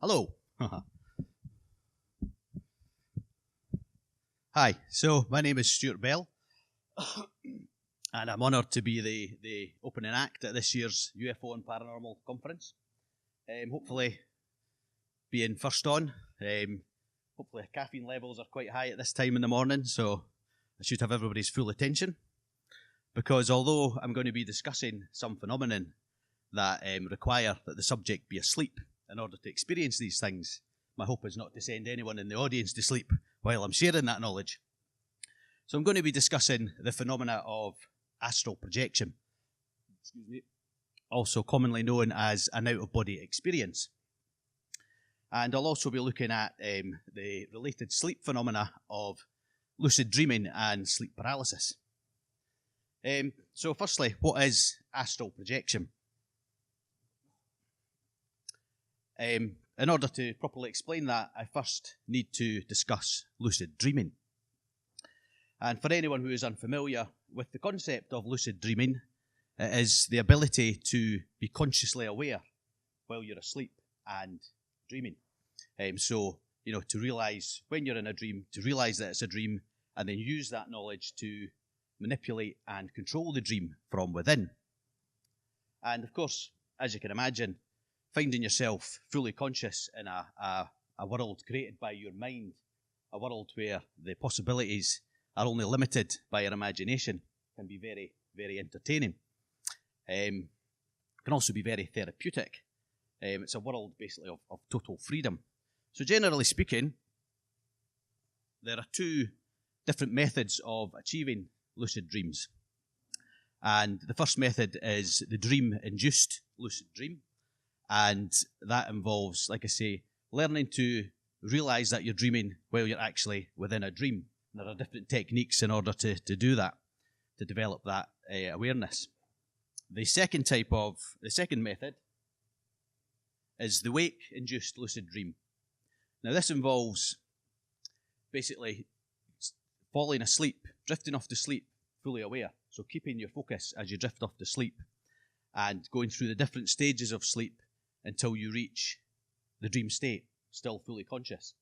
Hello. Hi, so my name is Stewart Bell, and I'm honoured to be the opening act at this year's UFO and Paranormal conference. Hopefully, being first on, hopefully caffeine levels are quite high at this time in the morning, so I should have everybody's full attention. Because although I'm going to be discussing some phenomenon that require that the subject be asleep in order to experience these things, my hope is not to send anyone in the audience to sleep while I'm sharing that knowledge. So I'm going to be discussing the phenomena of astral projection, also commonly known as an out-of-body experience. And I'll also be looking at the related sleep phenomena of lucid dreaming and sleep paralysis. So firstly, what is astral projection? In order to properly explain that, I first need to discuss lucid dreaming. And for anyone who is unfamiliar with the concept of lucid dreaming, it is the ability to be consciously aware while you're asleep and dreaming. So, to realise when you're in a dream, to realise that it's a dream, and then use that knowledge to manipulate and control the dream from within. And of course, as you can imagine, finding yourself fully conscious in a world created by your mind, a world where the possibilities are only limited by your imagination, can be very, very entertaining. Can also be very therapeutic. It's a world basically of total freedom. So generally speaking, there are two different methods of achieving lucid dreams. And the first method is the dream-induced lucid dream. And that involves, like I say, learning to realise that you're dreaming while you're actually within a dream. And there are different techniques in order to do that, to develop that awareness. The second method is the wake-induced lucid dream. Now this involves basically falling asleep, drifting off to sleep, fully aware. So keeping your focus as you drift off to sleep and going through the different stages of sleep until you reach the dream state, still fully conscious.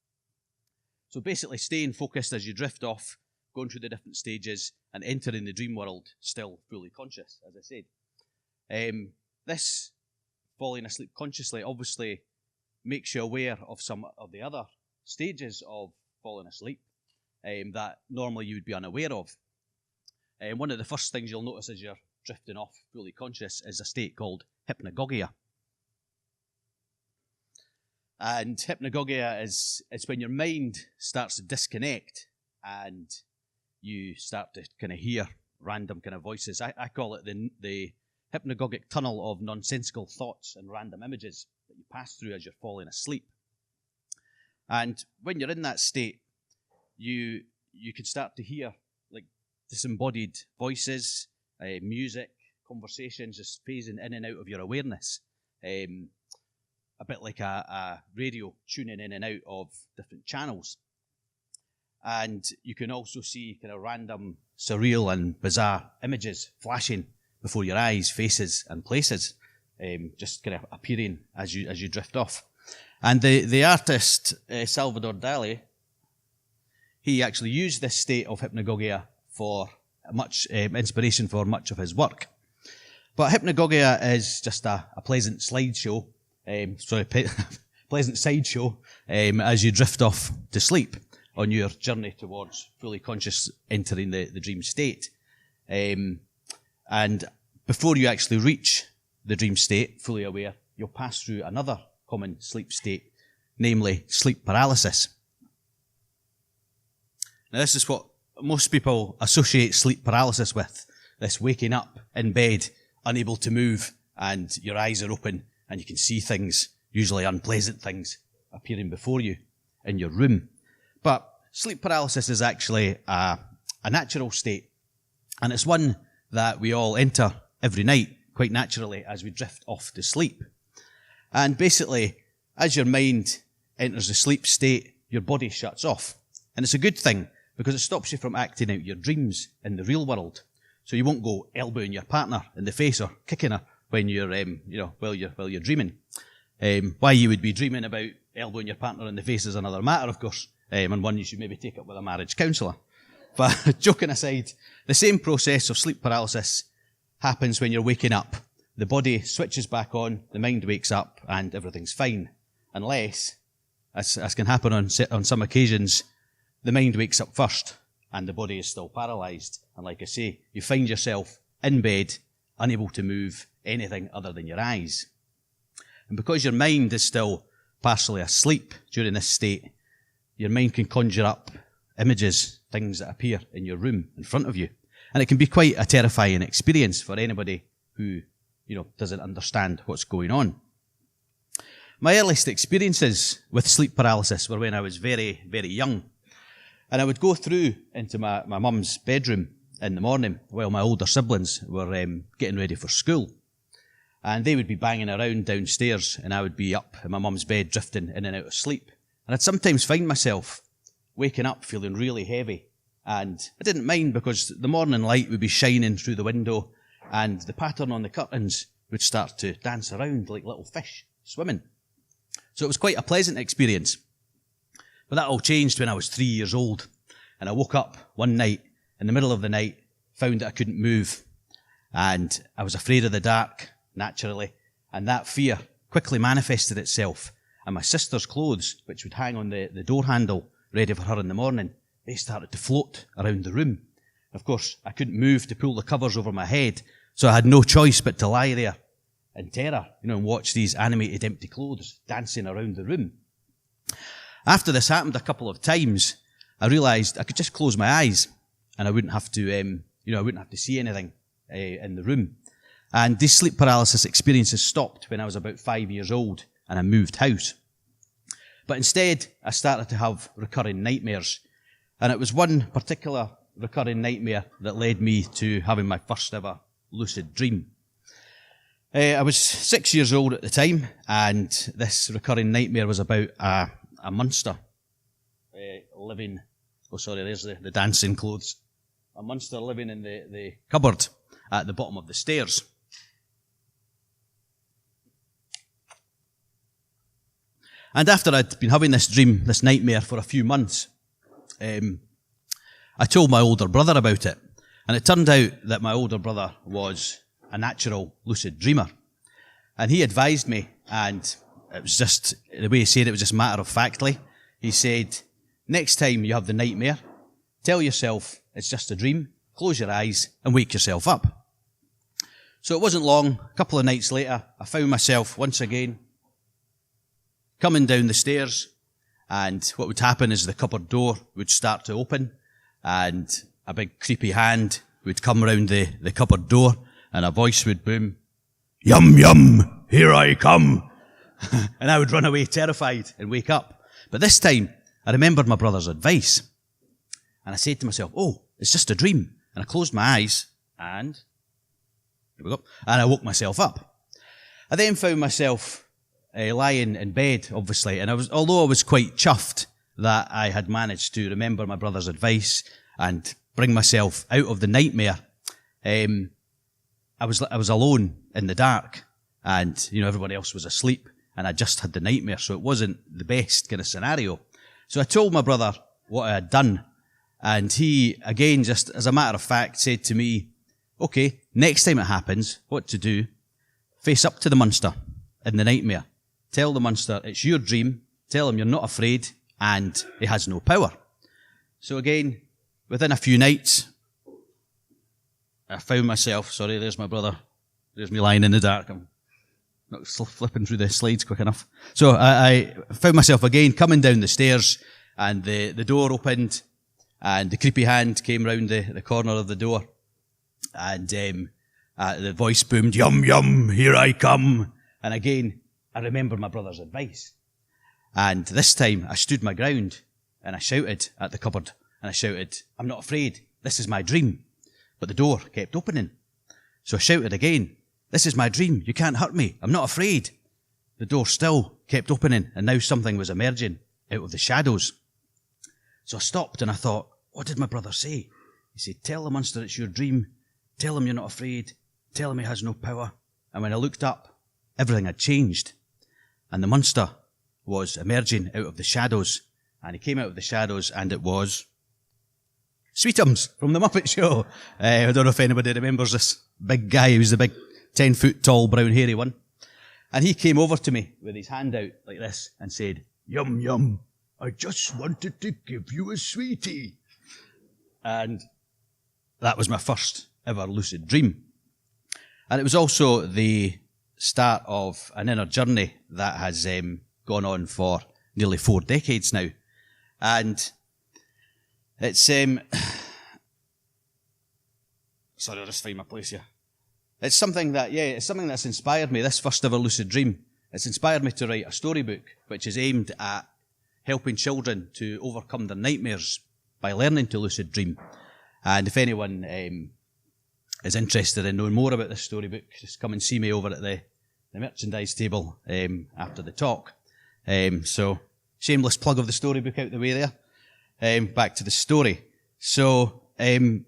So basically staying focused as you drift off, going through the different stages and entering the dream world, still fully conscious, as I said. This falling asleep consciously obviously makes you aware of some of the other stages of falling asleep that normally you would be unaware of. One of the first things you'll notice as you're drifting off fully conscious is a state called hypnagogia. And hypnagogia is when your mind starts to disconnect and you start to kind of hear random kind of voices. I call it the hypnagogic tunnel of nonsensical thoughts and random images that you pass through as you're falling asleep. And when you're in that state, you can start to hear like disembodied voices, music, conversations just phasing in and out of your awareness. A bit like a radio tuning in and out of different channels. And you can also see kind of random, surreal and bizarre images flashing before your eyes, faces and places, just kind of appearing as you drift off. And the artist, Salvador Dali, he actually used this state of hypnagogia for much inspiration for much of his work. But hypnagogia is just a pleasant slideshow, pleasant sideshow as you drift off to sleep on your journey towards fully conscious entering the dream state. And before you actually reach the dream state, fully aware, you'll pass through another common sleep state, namely sleep paralysis. Now this is what most people associate sleep paralysis with, this waking up in bed, unable to move, and your eyes are open, and you can see things, usually unpleasant things, appearing before you in your room. But sleep paralysis is actually a natural state, and it's one that we all enter every night, quite naturally, as we drift off to sleep. And basically, as your mind enters the sleep state, your body shuts off. And it's a good thing, because it stops you from acting out your dreams in the real world. So you won't go elbowing your partner in the face or kicking her when you're, while you're dreaming. Why you would be dreaming about elbowing your partner in the face is another matter, of course, and one you should maybe take up with a marriage counsellor. But joking aside, the same process of sleep paralysis happens when you're waking up. The body switches back on, the mind wakes up, and everything's fine. Unless, as can happen on some occasions, the mind wakes up first, and the body is still paralysed. And like I say, you find yourself in bed, unable to move anything other than your eyes. And because your mind is still partially asleep during this state, your mind can conjure up images, things that appear in your room in front of you. And it can be quite a terrifying experience for anybody who, doesn't understand what's going on. My earliest experiences with sleep paralysis were when I was very, very young. And I would go through into my mum's bedroom in the morning while my older siblings were getting ready for school. And they would be banging around downstairs, and I would be up in my mum's bed drifting in and out of sleep. And I'd sometimes find myself waking up feeling really heavy. And I didn't mind because the morning light would be shining through the window and the pattern on the curtains would start to dance around like little fish swimming. So it was quite a pleasant experience. But that all changed when I was 3 years old. And I woke up one night, in the middle of the night, found that I couldn't move. And I was afraid of the dark, naturally. And that fear quickly manifested itself. And my sister's clothes, which would hang on the door handle, ready for her in the morning, they started to float around the room. Of course, I couldn't move to pull the covers over my head, so I had no choice but to lie there in terror, and watch these animated empty clothes dancing around the room. After this happened a couple of times, I realised I could just close my eyes, and I wouldn't have to, I wouldn't have to see anything in the room. And these sleep paralysis experiences stopped when I was about 5 years old, and I moved house. But instead, I started to have recurring nightmares, and it was one particular recurring nightmare that led me to having my first ever lucid dream. I was 6 years old at the time, and this recurring nightmare was about a monster living... Oh, sorry, there's the dancing clothes. A monster living in the cupboard at the bottom of the stairs. And after I'd been having this dream, this nightmare, for a few months, I told my older brother about it. And it turned out that my older brother was a natural lucid dreamer. And he advised me, and it was just, the way he said it was just matter-of-factly. He said, next time you have the nightmare, tell yourself it's just a dream, close your eyes, and wake yourself up. So it wasn't long, a couple of nights later, I found myself once again coming down the stairs, and what would happen is the cupboard door would start to open, and a big creepy hand would come round the cupboard door, and a voice would boom, "Yum, yum, here I come." And I would run away terrified and wake up. But this time, I remembered my brother's advice. And I said to myself, oh, it's just a dream. And I closed my eyes, and here we go, and I woke myself up. I then found myself lying in bed, obviously, and although I was quite chuffed that I had managed to remember my brother's advice and bring myself out of the nightmare, I was alone in the dark, and everyone else was asleep, and I just had the nightmare, so it wasn't the best kind of scenario. So I told my brother what I had done, and he, again, just as a matter of fact, said to me, okay, next time it happens, what to do? Face up to the monster in the nightmare. Tell the monster it's your dream, tell him you're not afraid, and he has no power. So again, within a few nights, I found myself, sorry, there's my brother, there's me lying in the dark, I'm not flipping through the slides quick enough. So I found myself again coming down the stairs, and the door opened, and the creepy hand came round the corner of the door, and the voice boomed, "Yum, yum, here I come." And again, I remembered my brother's advice. And this time, I stood my ground, and I shouted at the cupboard, and I shouted, "I'm not afraid, this is my dream." But the door kept opening. So I shouted again, "This is my dream, you can't hurt me, I'm not afraid." The door still kept opening, and now something was emerging out of the shadows. So I stopped, and I thought, what did my brother say? He said, tell the monster it's your dream, tell him you're not afraid, tell him he has no power. And when I looked up, everything had changed. and the monster was emerging out of the shadows. And he came out of the shadows, and it was Sweetums from the Muppet Show. I don't know if anybody remembers this big guy. He was the big 10-foot tall, brown, hairy one. And he came over to me with his hand out like this and said, "Yum, yum, I just wanted to give you a sweetie." And that was my first ever lucid dream. And it was also the start of an inner journey that has gone on for nearly 4 decades now. And it's... sorry, I'll just find my place here. It's something that's inspired me, this first ever lucid dream. It's inspired me to write a storybook, which is aimed at helping children to overcome their nightmares by learning to lucid dream. And if anyone is interested in knowing more about this storybook, just come and see me over at the merchandise table after the talk. So, shameless plug of the storybook out the way there. Back to the story. So, I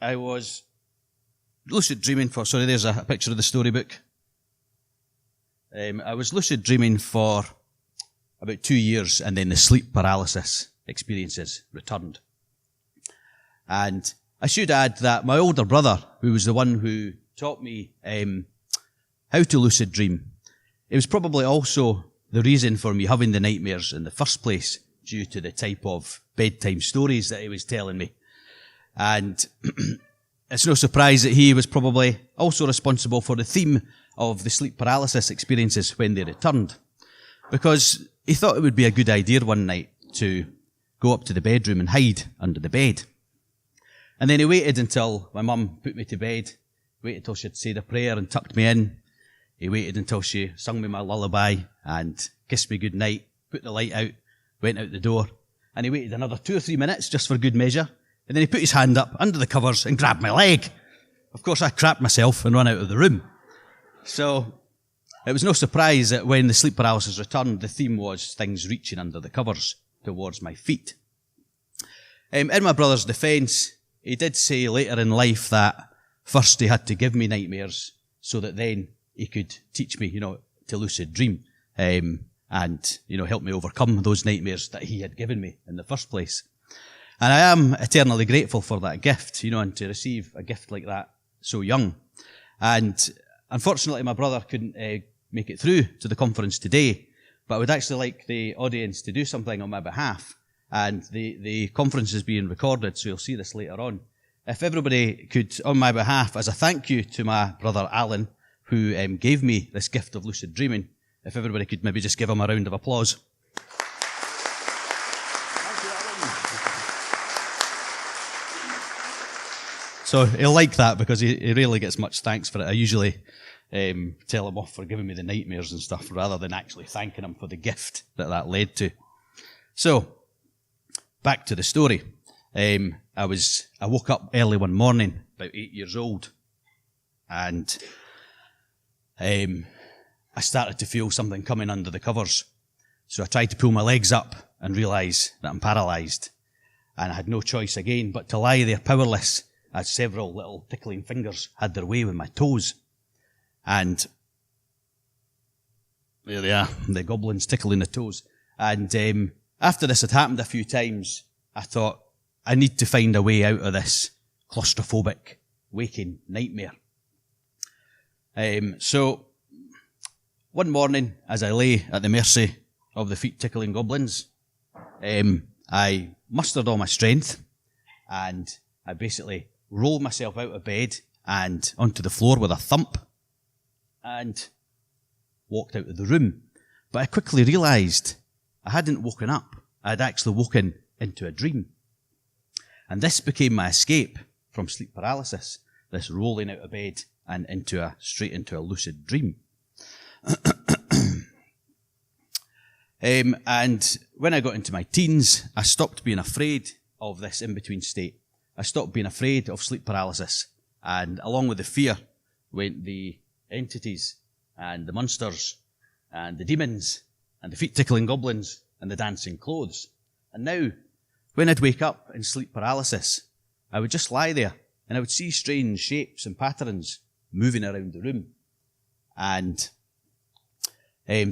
was lucid dreaming for... Sorry, there's a picture of the storybook. I was lucid dreaming for about 2 years, and then the sleep paralysis experiences returned. And I should add that my older brother, who was the one who taught me how to lucid dream, it was probably also the reason for me having the nightmares in the first place, due to the type of bedtime stories that he was telling me. And it's no surprise that he was probably also responsible for the theme of the sleep paralysis experiences when they returned, because he thought it would be a good idea one night to go up to the bedroom and hide under the bed. And then he waited until my mum put me to bed, waited until she'd said a prayer and tucked me in. He waited until she sung me my lullaby and kissed me good night, put the light out, went out the door, and he waited another 2 or 3 minutes just for good measure, and then he put his hand up under the covers and grabbed my leg. Of course, I crapped myself and ran out of the room. So it was no surprise that when the sleep paralysis returned, the theme was things reaching under the covers towards my feet. In my brother's defence, he did say later in life that first he had to give me nightmares so that then he could teach me, to lucid dream, and, help me overcome those nightmares that he had given me in the first place. And I am eternally grateful for that gift, and to receive a gift like that so young. And unfortunately, my brother couldn't make it through to the conference today, but I would actually like the audience to do something on my behalf. And the conference is being recorded, so you'll see this later on. If everybody could, on my behalf, as a thank you to my brother Alan, who gave me this gift of lucid dreaming, if everybody could maybe just give him a round of applause. Thank you, Alan. So he'll like that, because he rarely gets much thanks for it. I usually tell him off for giving me the nightmares and stuff, rather than actually thanking him for the gift that led to. So, back to the story. I woke up early one morning, about 8 years old, and I started to feel something coming under the covers. So I tried to pull my legs up and realise that I'm paralysed, and I had no choice again but to lie there powerless, as several little tickling fingers had their way with my toes. And there they are, the goblins tickling the toes. And after this had happened a few times, I thought, I need to find a way out of this claustrophobic waking nightmare. So one morning, as I lay at the mercy of the feet-tickling goblins, I mustered all my strength, and I basically rolled myself out of bed and onto the floor with a thump, and walked out of the room. But I quickly realised I hadn't woken up. I had actually woken into a dream. And this became my escape from sleep paralysis, this rolling out of bed and straight into a lucid dream. And when I got into my teens, I stopped being afraid of this in-between state. I stopped being afraid of sleep paralysis, and along with the fear went the entities and the monsters and the demons and the feet-tickling goblins and the dancing clothes. And now, when I'd wake up in sleep paralysis, I would just lie there and I would see strange shapes and patterns moving around the room. And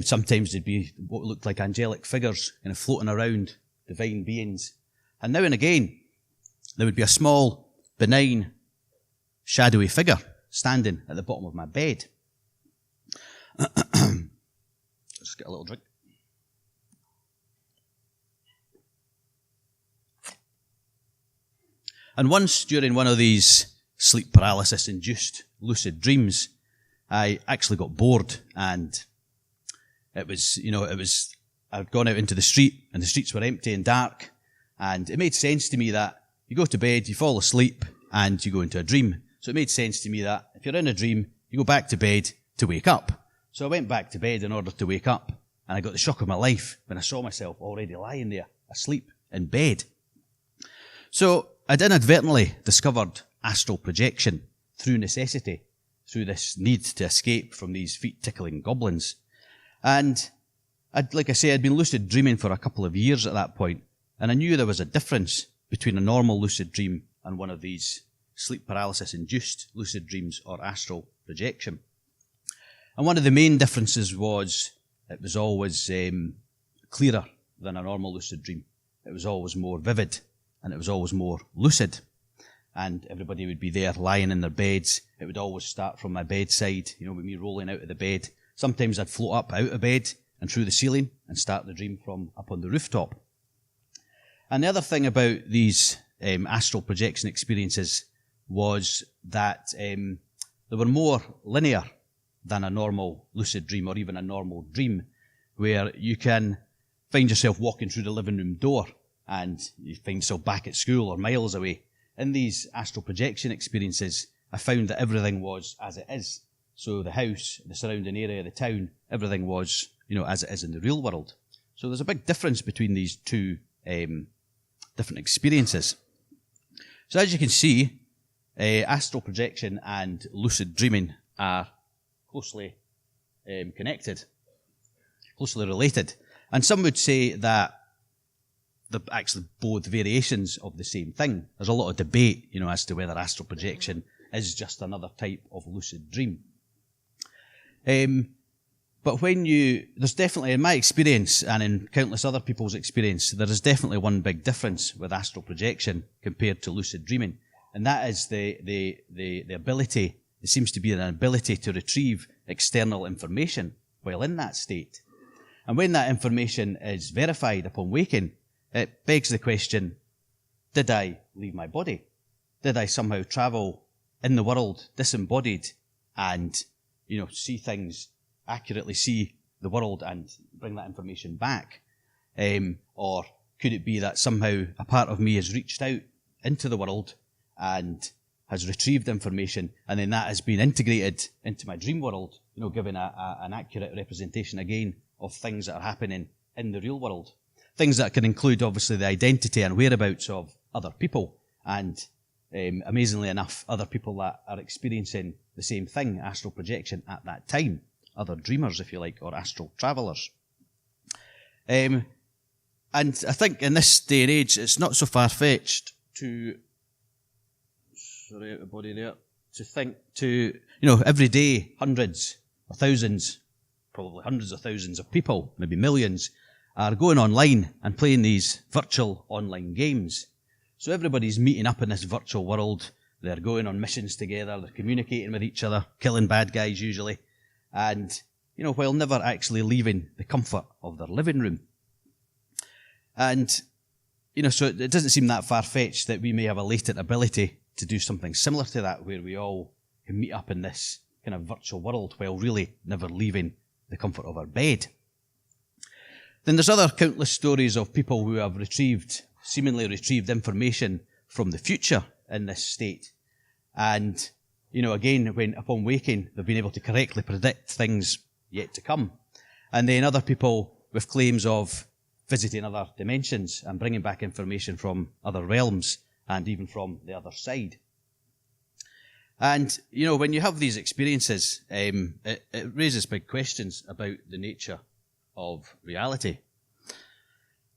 Sometimes they'd be what looked like angelic figures kind of floating around, divine beings. And now and again, there would be a small, benign, shadowy figure standing at the bottom of my bed. Just get a little drink. And once during one of these sleep paralysis-induced lucid dreams, I actually got bored, and it was, I'd gone out into the street, and the streets were empty and dark, and it made sense to me that you go to bed, you fall asleep, and you go into a dream. So it made sense to me that if you're in a dream, you go back to bed to wake up. So I went back to bed in order to wake up, and I got the shock of my life when I saw myself already lying there, asleep in bed. So I'd inadvertently discovered astral projection through necessity, through this need to escape from these feet-tickling goblins. And like I say, I'd been lucid dreaming for a couple of years at that point, and I knew there was a difference between a normal lucid dream and one of these sleep paralysis-induced lucid dreams or astral projection. And one of the main differences was it was always clearer than a normal lucid dream. It was always more vivid, and it was always more lucid. And everybody would be there lying in their beds. It would always start from my bedside, with me rolling out of the bed. Sometimes I'd float up out of bed and through the ceiling and start the dream from up on the rooftop. And the other thing about these astral projection experiences was that they were more linear than a normal lucid dream or even a normal dream, where you can find yourself walking through the living room door and you find yourself back at school or miles away. In these astral projection experiences, I found that everything was as it is. So the house, the surrounding area, the town, everything was, as it is in the real world. So there's a big difference between these two different experiences. So as you can see, astral projection and lucid dreaming are closely connected, closely related. And some would say that they're actually both variations of the same thing. There's a lot of debate, as to whether astral projection is just another type of lucid dream. But there's definitely, in my experience and in countless other people's experience, there is definitely one big difference with astral projection compared to lucid dreaming. And that is the ability, it seems to be an ability to retrieve external information while in that state. And when that information is verified upon waking, it begs the question, did I leave my body? Did I somehow travel in the world disembodied and, see things, accurately see the world and bring that information back? Or could it be that somehow a part of me has reached out into the world and has retrieved information, and then that has been integrated into my dream world, giving an accurate representation again of things that are happening in the real world? Things that can include, obviously, the identity and whereabouts of other people, and amazingly enough, other people that are experiencing the same thing, astral projection, at that time. Other dreamers, if you like, or astral travellers. And I think in this day and age, it's not so far-fetched to think every day, hundreds or thousands, probably hundreds of thousands of people, maybe millions, are going online and playing these virtual online games. So everybody's meeting up in this virtual world. They're going on missions together. They're communicating with each other, killing bad guys usually, and while never actually leaving the comfort of their living room. And so it doesn't seem that far-fetched that we may have a latent ability to do something similar to that, where we all can meet up in this kind of virtual world while really never leaving the comfort of our bed. Then there's other countless stories of people who have seemingly retrieved information from the future in this state. And, again, when upon waking, they've been able to correctly predict things yet to come. And then other people with claims of visiting other dimensions and bringing back information from other realms and even from the other side. And, when you have these experiences, it raises big questions about the nature of reality.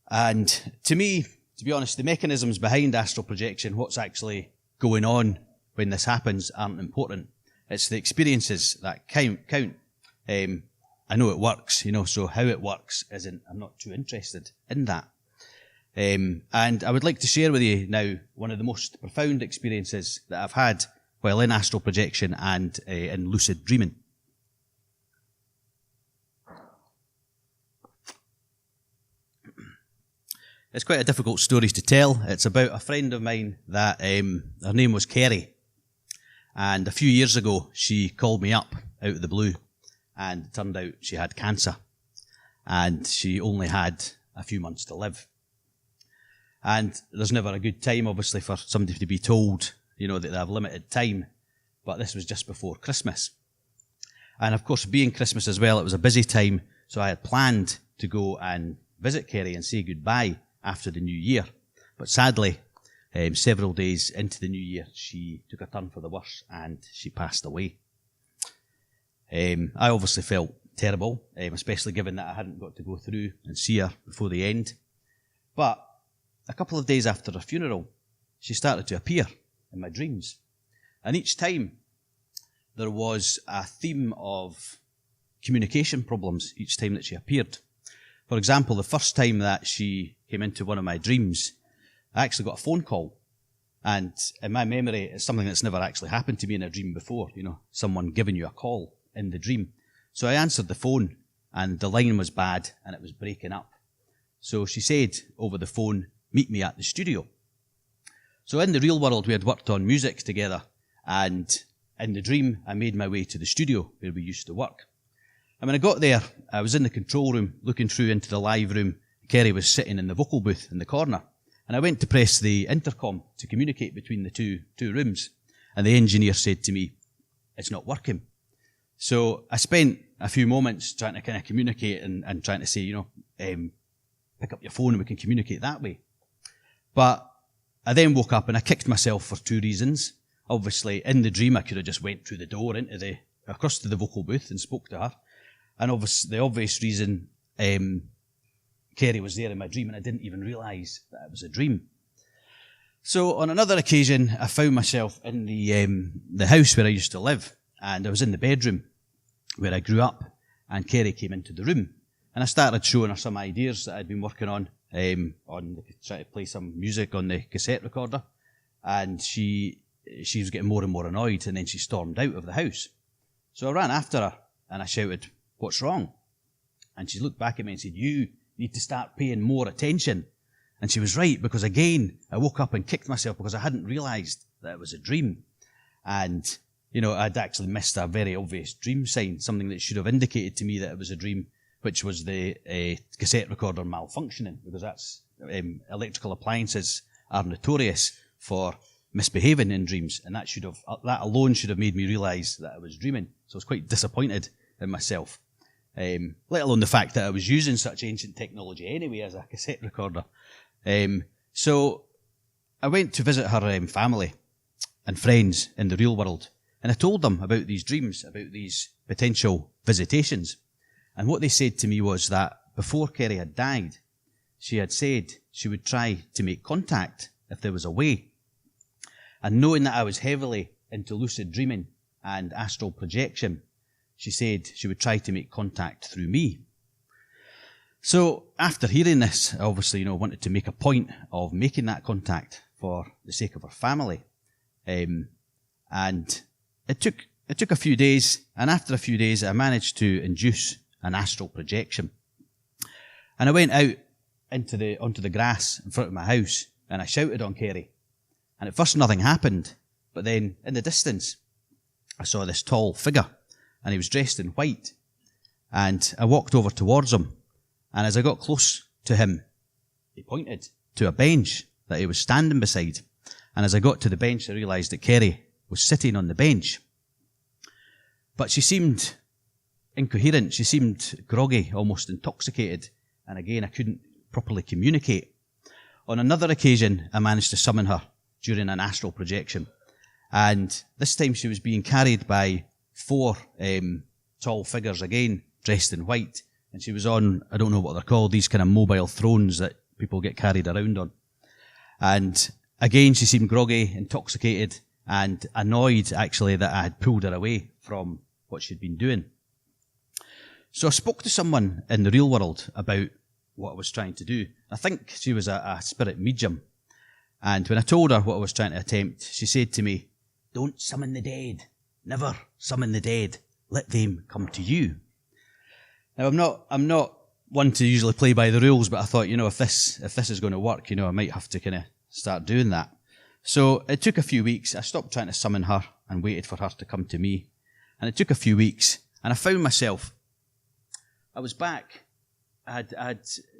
And to me, to be honest, the mechanisms behind astral projection, what's actually going on when this happens, aren't important. It's the experiences that count. I know it works, so how it works I'm not too interested in that. And I would like to share with you now one of the most profound experiences that I've had while in astral projection and in lucid dreaming. It's quite a difficult story to tell. It's about a friend of mine that her name was Kerry. And a few years ago, she called me up out of the blue, and it turned out she had cancer. And she only had a few months to live. And there's never a good time, obviously, for somebody to be told, that they have limited time. But this was just before Christmas. And of course, being Christmas as well, it was a busy time. So I had planned to go and visit Kerry and say goodbye after the new year. But sadly, several days into the new year, she took a turn for the worse and she passed away. I obviously felt terrible, especially given that I hadn't got to go through and see her before the end. But a couple of days after her funeral, she started to appear in my dreams. And each time, there was a theme of communication problems each time that she appeared. For example, the first time that she came into one of my dreams, I actually got a phone call. And in my memory, it's something that's never actually happened to me in a dream before, someone giving you a call in the dream. So I answered the phone, and the line was bad, and it was breaking up. So she said over the phone, meet me at the studio. So in the real world, we had worked on music together, and in the dream, I made my way to the studio where we used to work. And when I got there, I was in the control room, looking through into the live room. Kerry was sitting in the vocal booth in the corner. And I went to press the intercom to communicate between the two rooms. And the engineer said to me, it's not working. So I spent a few moments trying to kind of communicate and trying to say, pick up your phone and we can communicate that way. But I then woke up and I kicked myself for two reasons. Obviously, in the dream, I could have just went through the door across to the vocal booth and spoke to her. And obviously, the obvious reason, Kerry was there in my dream and I didn't even realise that it was a dream. So on another occasion, I found myself in the house where I used to live, and I was in the bedroom where I grew up, and Kerry came into the room. And I started showing her some ideas that I'd been working on trying to play some music on the cassette recorder. And she was getting more and more annoyed, and then she stormed out of the house. So I ran after her and I shouted, what's wrong? And she looked back at me and said, you need to start paying more attention. And she was right, because again, I woke up and kicked myself because I hadn't realised that it was a dream. And, I'd actually missed a very obvious dream sign, something that should have indicated to me that it was a dream, which was the cassette recorder malfunctioning, because that's electrical appliances are notorious for misbehaving in dreams, and that alone should have made me realise that I was dreaming. So I was quite disappointed in myself, let alone the fact that I was using such ancient technology anyway as a cassette recorder. So I went to visit her family and friends in the real world, and I told them about these dreams, about these potential visitations. And what they said to me was that before Kerry had died, she had said she would try to make contact if there was a way. And knowing that I was heavily into lucid dreaming and astral projection, she said she would try to make contact through me. So after hearing this, I obviously, wanted to make a point of making that contact for the sake of her family. And it took a few days, and after a few days, I managed to induce an astral projection. And I went out onto the grass in front of my house, and I shouted on Kerry. And at first nothing happened, but then in the distance, I saw this tall figure, and he was dressed in white. And I walked over towards him, and as I got close to him, he pointed to a bench that he was standing beside. And as I got to the bench, I realised that Kerry was sitting on the bench. But she seemed incoherent. She seemed groggy, almost intoxicated. And again, I couldn't properly communicate. On another occasion, I managed to summon her during an astral projection. And this time she was being carried by 4 tall figures, again, dressed in white. And she was on, I don't know what they're called, these kind of mobile thrones that people get carried around on. And again, she seemed groggy, intoxicated, and annoyed, actually, that I had pulled her away from what she'd been doing. So I spoke to someone in the real world about what I was trying to do. I think she was a spirit medium. And when I told her what I was trying to attempt, she said to me, "Don't summon the dead. Never summon the dead. Let them come to you." Now, I'm not one to usually play by the rules, but I thought, if this is going to work, I might have to kind of start doing that. So it took a few weeks. I stopped trying to summon her and waited for her to come to me. And it took a few weeks, and I found myself. I was back.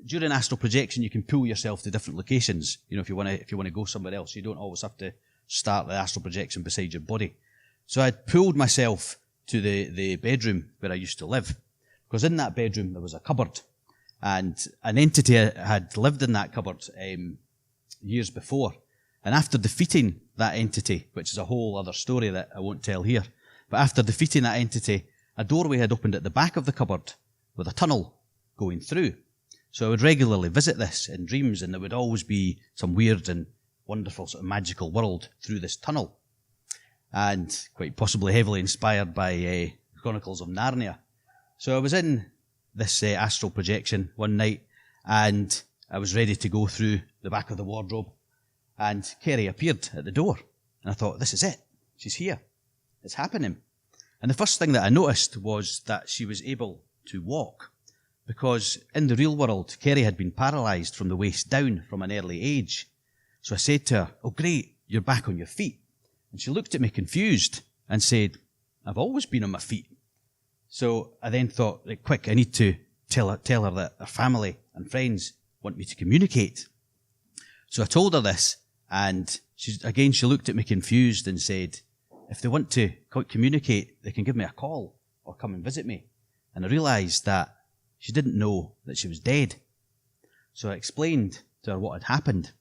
During astral projection, you can pull yourself to different locations. If you want to go somewhere else, you don't always have to start the astral projection beside your body. So I pulled myself to the bedroom where I used to live, because in that bedroom there was a cupboard, and an entity had lived in that cupboard years before. And after defeating that entity, which is a whole other story that I won't tell here, but after defeating that entity, a doorway had opened at the back of the cupboard with a tunnel going through. So I would regularly visit this in dreams, and there would always be some weird and wonderful sort of magical world through this tunnel. And quite possibly heavily inspired by Chronicles of Narnia. So I was in this astral projection one night, and I was ready to go through the back of the wardrobe, and Kerry appeared at the door. And I thought, this is it. She's here. It's happening. And the first thing that I noticed was that she was able to walk, because in the real world, Kerry had been paralysed from the waist down from an early age. So I said to her, "Oh, great, you're back on your feet." And she looked at me confused and said, "I've always been on my feet." So I then thought, right, quick, I need to tell her that her family and friends want me to communicate. So I told her this, and she looked at me confused and said, "If they want to communicate, they can give me a call or come and visit me." And I realised that she didn't know that she was dead. So I explained to her what had happened,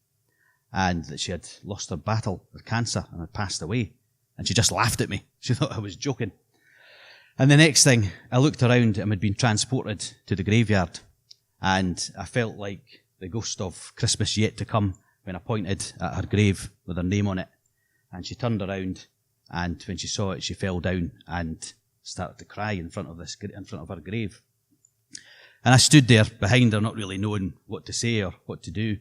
and that she had lost her battle with cancer and had passed away. And she just laughed at me. She thought I was joking. And the next thing, I looked around and had been transported to the graveyard. And I felt like the ghost of Christmas yet to come when I pointed at her grave with her name on it. And she turned around, and when she saw it, she fell down and started to cry in front of her grave. And I stood there behind her, not really knowing what to say or what to do.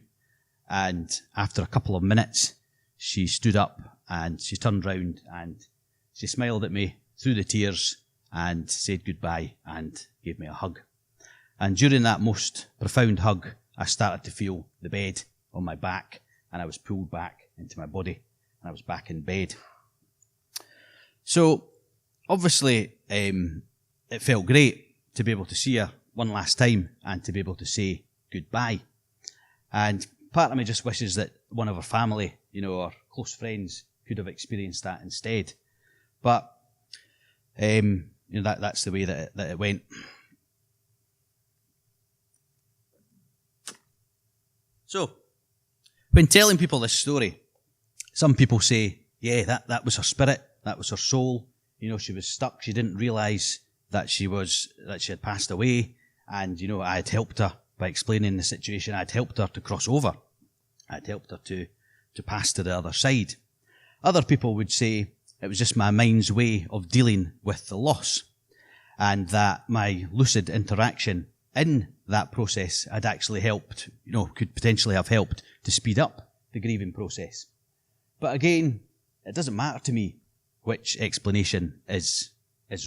And after a couple of minutes, she stood up and she turned round and she smiled at me through the tears and said goodbye and gave me a hug. And during that most profound hug, I started to feel the bed on my back, and I was pulled back into my body, and I was back in bed. So obviously, it felt great to be able to see her one last time and to be able to say goodbye. And part of me just wishes that one of her family, or close friends could have experienced that instead. But that's the way that it went. So, when telling people this story, some people say, yeah, that was her spirit, that was her soul. She was stuck. She didn't realise that she had passed away. And, I had helped her by explaining the situation. I had helped her to cross over. I had helped her to pass to the other side. Other people would say it was just my mind's way of dealing with the loss, and that my lucid interaction in that process had actually helped, could potentially have helped to speed up the grieving process. But again, it doesn't matter to me which explanation is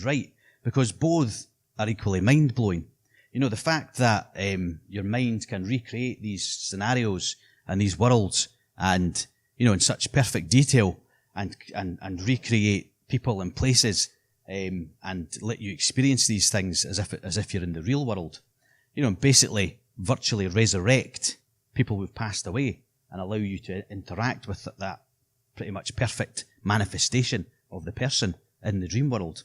right, because both are equally mind-blowing. The fact that your mind can recreate these scenarios and these worlds and, in such perfect detail and recreate people and places and let you experience these things as if you're in the real world. Basically virtually resurrect people who've passed away and allow you to interact with that pretty much perfect manifestation of the person in the dream world.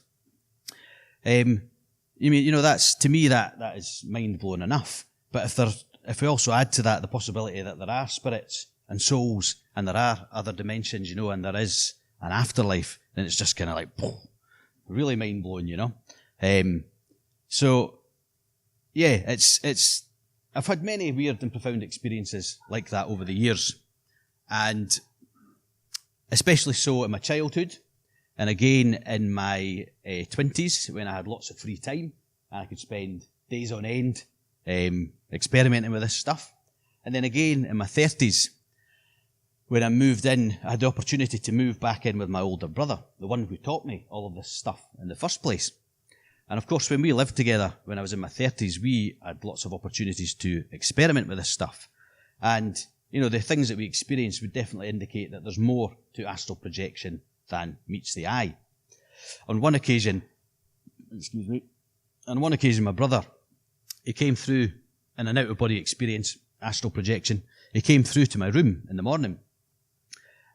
That's, to me, that is mind-blowing enough. But if we also add to that the possibility that there are spirits and souls and there are other dimensions, and there is an afterlife, then it's just kind of like, really mind-blowing, So, yeah, it's. I've had many weird and profound experiences like that over the years, and especially so in my childhood, and again in my 20s when I had lots of free time and I could spend days on end experimenting with this stuff. And then again, in my 30s, when I moved in, I had the opportunity to move back in with my older brother, the one who taught me all of this stuff in the first place. And of course, when we lived together, when I was in my 30s, we had lots of opportunities to experiment with this stuff. And, you know, the things that we experienced would definitely indicate that there's more to astral projection than meets the eye. On one occasion, my brother, he came through in an out-of-body experience, astral projection. He came through to my room in the morning,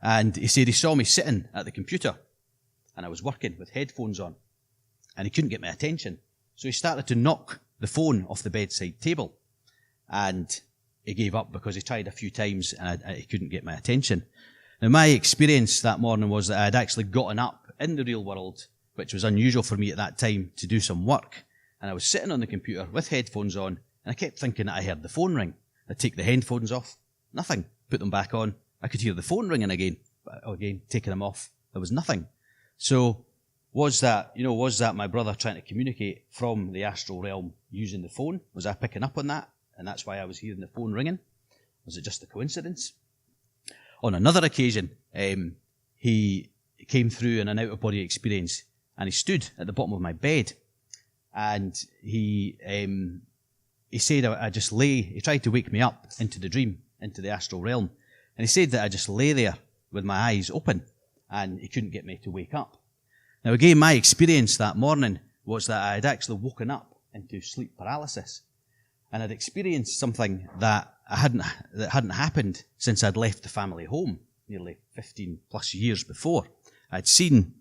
and he said he saw me sitting at the computer, and I was working with headphones on, and he couldn't get my attention. So he started to knock the phone off the bedside table, and he gave up because he tried a few times, and he couldn't get my attention. Now, my experience that morning was that I had actually gotten up in the real world, which was unusual for me at that time, to do some work. And I was sitting on the computer with headphones on, and I kept thinking that I heard the phone ring. I'd take the headphones off, nothing. Put them back on, I could hear the phone ringing again. But again, taking them off, there was nothing. So, was that my brother trying to communicate from the astral realm using the phone? Was I picking up on that, and that's why I was hearing the phone ringing? Was it just a coincidence? On another occasion, he came through in an out-of-body experience, and he stood at the bottom of my bed, and he said he tried to wake me up into the dream, into the astral realm, and he said that I just lay there with my eyes open, and he couldn't get me to wake up. Now again, my experience that morning was that I had actually woken up into sleep paralysis, and I'd experienced something that hadn't happened since I'd left the family home nearly 15 plus years before. I'd seen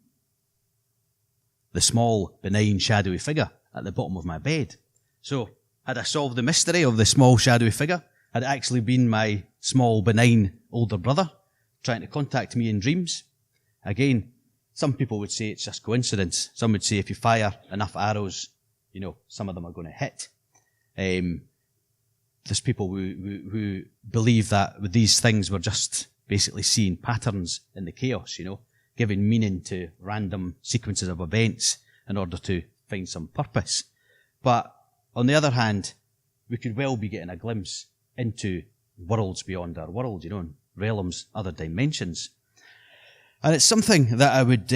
the small, benign, shadowy figure at the bottom of my bed. So, had I solved the mystery of the small, shadowy figure? Had it actually been my small, benign older brother trying to contact me in dreams? Again, some people would say it's just coincidence. Some would say if you fire enough arrows, some of them are going to hit. There's people who believe that with these things we're just basically seeing patterns in the chaos, giving meaning to random sequences of events in order to find some purpose. But on the other hand, we could well be getting a glimpse into worlds beyond our world, realms, other dimensions. And it's something that I would,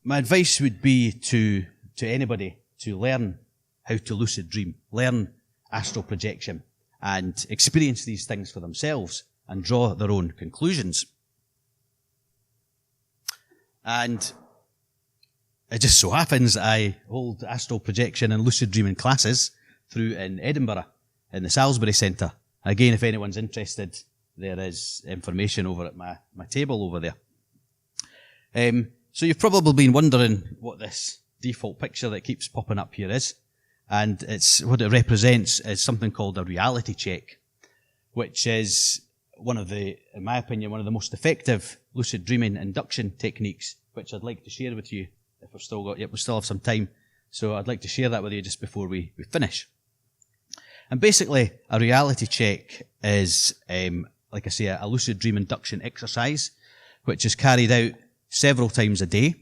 my advice would be to anybody to learn how to lucid dream, learn astral projection, and experience these things for themselves and draw their own conclusions. And it just so happens I hold astral projection and lucid dreaming classes through in Edinburgh, in the Salisbury Centre. Again, if anyone's interested, there is information over at my table over there. So you've probably been wondering what this default picture that keeps popping up here is. And what it represents is something called a reality check, which is in my opinion, one of the most effective lucid dreaming induction techniques, which I'd like to share with you if we still have some time. So I'd like to share that with you just before we finish. And basically, a reality check is, like I say, a lucid dream induction exercise, which is carried out several times a day.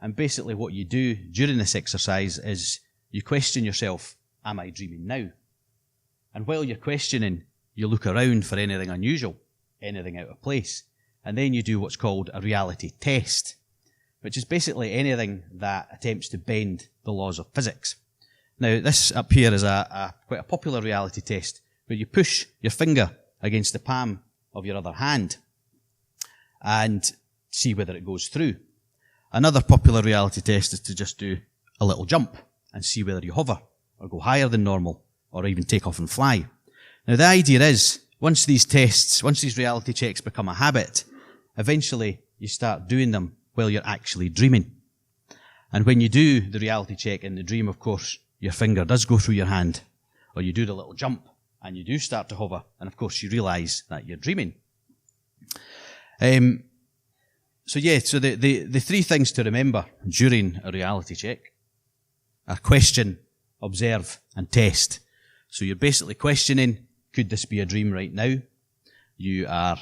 And basically what you do during this exercise is you question yourself, am I dreaming now? And while you're questioning, you look around for anything unusual, anything out of place. And then you do what's called a reality test, which is basically anything that attempts to bend the laws of physics. Now, this up here is quite a popular reality test, where you push your finger against the palm of your other hand and see whether it goes through. Another popular reality test is to just do a little jump and see whether you hover or go higher than normal or even take off and fly. Now, the idea is, once these reality checks become a habit, eventually you start doing them while you're actually dreaming. And when you do the reality check in the dream, of course, your finger does go through your hand, or you do the little jump and you do start to hover, and of course you realize that you're dreaming. So the three things to remember during a reality check are question, observe, and test. So you're basically questioning, could this be a dream right now? You are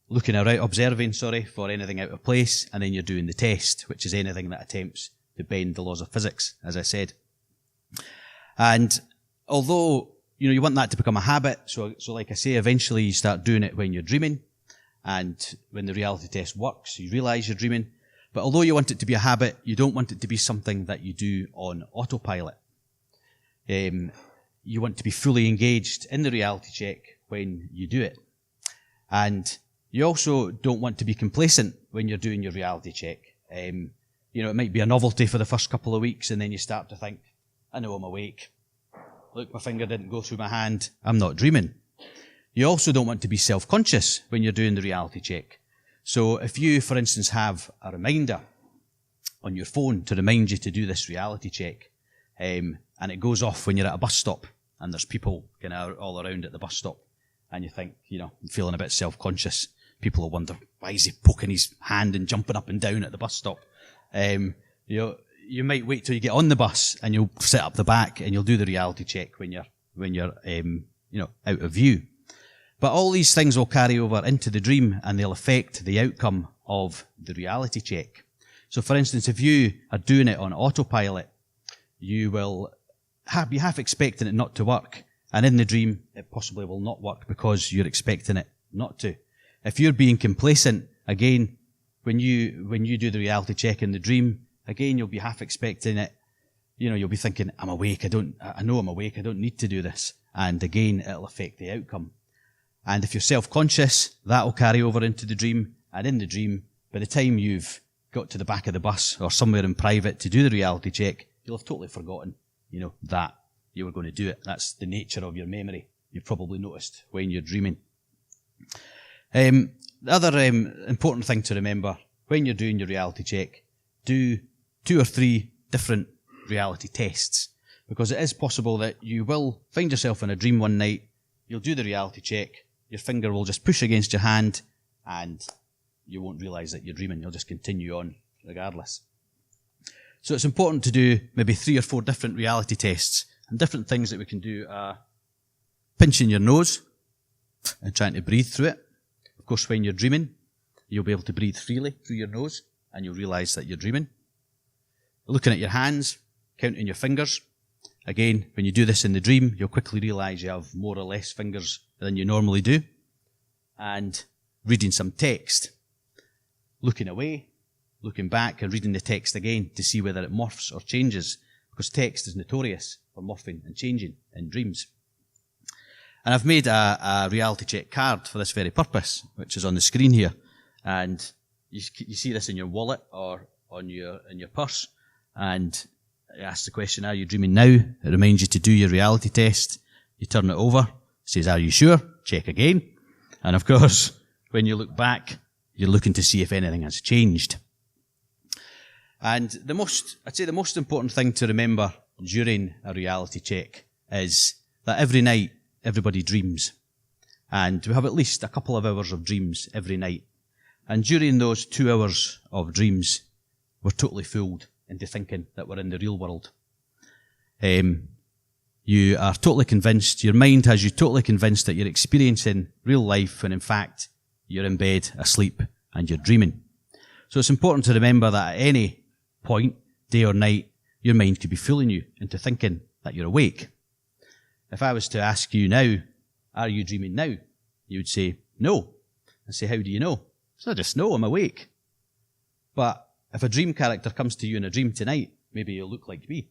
observing for anything out of place, and then you're doing the test, which is anything that attempts to bend the laws of physics, as I said. And although, you want that to become a habit, so like I say, eventually you start doing it when you're dreaming, and when the reality test works, you realize you're dreaming. But although you want it to be a habit, you don't want it to be something that you do on autopilot. You want to be fully engaged in the reality check when you do it. And you also don't want to be complacent when you're doing your reality check. It might be a novelty for the first couple of weeks, and then you start to think, I know I'm awake. Look, my finger didn't go through my hand. I'm not dreaming. You also don't want to be self-conscious when you're doing the reality check. So if you, for instance, have a reminder on your phone to remind you to do this reality check, and it goes off when you're at a bus stop, and there's people kind of all around at the bus stop, and you think, I'm feeling a bit self-conscious. People will wonder, why is he poking his hand and jumping up and down at the bus stop? You might wait till you get on the bus, and you'll sit up the back, and you'll do the reality check when you're out of view. But all these things will carry over into the dream, and they'll affect the outcome of the reality check. So, for instance, if you are doing it on autopilot, you will be half expecting it not to work, and in the dream, it possibly will not work because you're expecting it not to. If you're being complacent, again, when you do the reality check in the dream, again, you'll be half expecting it. You'll be thinking, I'm awake. I know I'm awake. I don't need to do this. And again, it'll affect the outcome. And if you're self-conscious, that will carry over into the dream. And in the dream, by the time you've got to the back of the bus or somewhere in private to do the reality check, you'll have totally forgotten, that you were going to do it. That's the nature of your memory. You've probably noticed when you're dreaming. The other important thing to remember, when you're doing your reality check, do 2 or 3 different reality tests. Because it is possible that you will find yourself in a dream one night, you'll do the reality check, your finger will just push against your hand, and you won't realise that you're dreaming. You'll just continue on regardless. So it's important to do maybe 3 or 4 different reality tests. And different things that we can do are pinching your nose and trying to breathe through it. Of course, when you're dreaming, you'll be able to breathe freely through your nose, and you'll realise that you're dreaming. Looking at your hands, counting your fingers. Again, when you do this in the dream, you'll quickly realise you have more or less fingers than you normally do. And reading some text. Looking away, looking back, and reading the text again to see whether it morphs or changes, because text is notorious for morphing and changing in dreams. And I've made a reality check card for this very purpose, which is on the screen here. And you see this in your wallet or in your purse, and it asks the question, are you dreaming now? It reminds you to do your reality test. You turn it over, it says, are you sure? Check again. And of course, when you look back, you're looking to see if anything has changed. And the most important thing to remember during a reality check is that every night, everybody dreams. And we have at least a couple of hours of dreams every night. And during those 2 hours of dreams, we're totally fooled into thinking that we're in the real world. You are totally convinced, your mind has you totally convinced that you're experiencing real life, when in fact, you're in bed, asleep, and you're dreaming. So it's important to remember that at any point, day or night, your mind could be fooling you into thinking that you're awake. If I was to ask you now, are you dreaming now? You would say, no. I say, how do you know? So I just know I'm awake. But if a dream character comes to you in a dream tonight, maybe you'll look like me,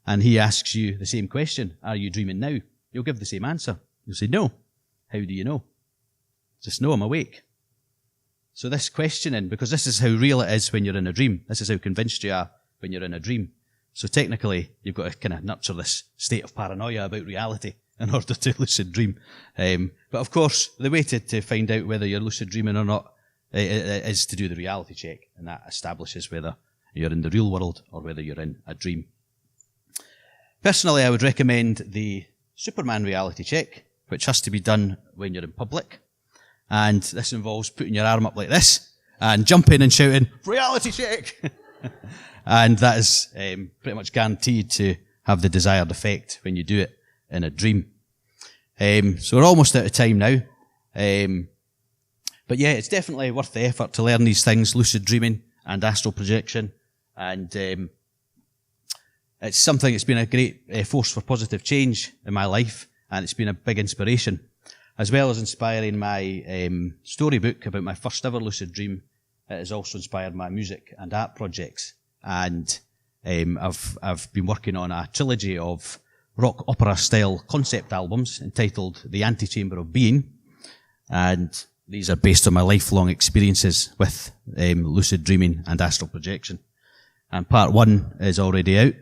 and he asks you the same question, are you dreaming now? You'll give the same answer. You'll say, no. How do you know? Just know I'm awake. So this questioning, because this is how real it is when you're in a dream. This is how convinced you are when you're in a dream. So technically, you've got to kind of nurture this state of paranoia about reality in order to lucid dream. But of course, the way to find out whether you're lucid dreaming or not is to do the reality check, and that establishes whether you're in the real world or whether you're in a dream. Personally, I would recommend the Superman reality check, which has to be done when you're in public. And this involves putting your arm up like this and jumping and shouting, reality check! And that is pretty much guaranteed to have the desired effect when you do it in a dream. So we're almost out of time now. But yeah, it's definitely worth the effort to learn these things, lucid dreaming and astral projection. And it's something that's been a great force for positive change in my life, and it's been a big inspiration, as well as inspiring my storybook about my first ever lucid dream. It has also inspired my music and art projects, and I've been working on a trilogy of rock opera style concept albums entitled The Antechamber of Being, and these are based on my lifelong experiences with lucid dreaming and astral projection. And part 1 is already out,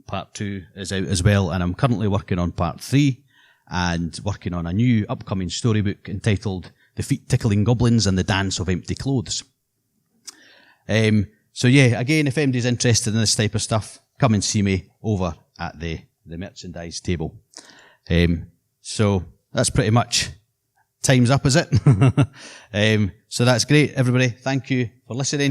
part 2 is out as well, and I'm currently working on part 3 and working on a new upcoming storybook entitled The Feet Tickling Goblins and the Dance of Empty Clothes. So yeah, again, if anybody's interested in this type of stuff, come and see me over at the merchandise table. So that's pretty much time's up, is it? So that's great, everybody. Thank you for listening.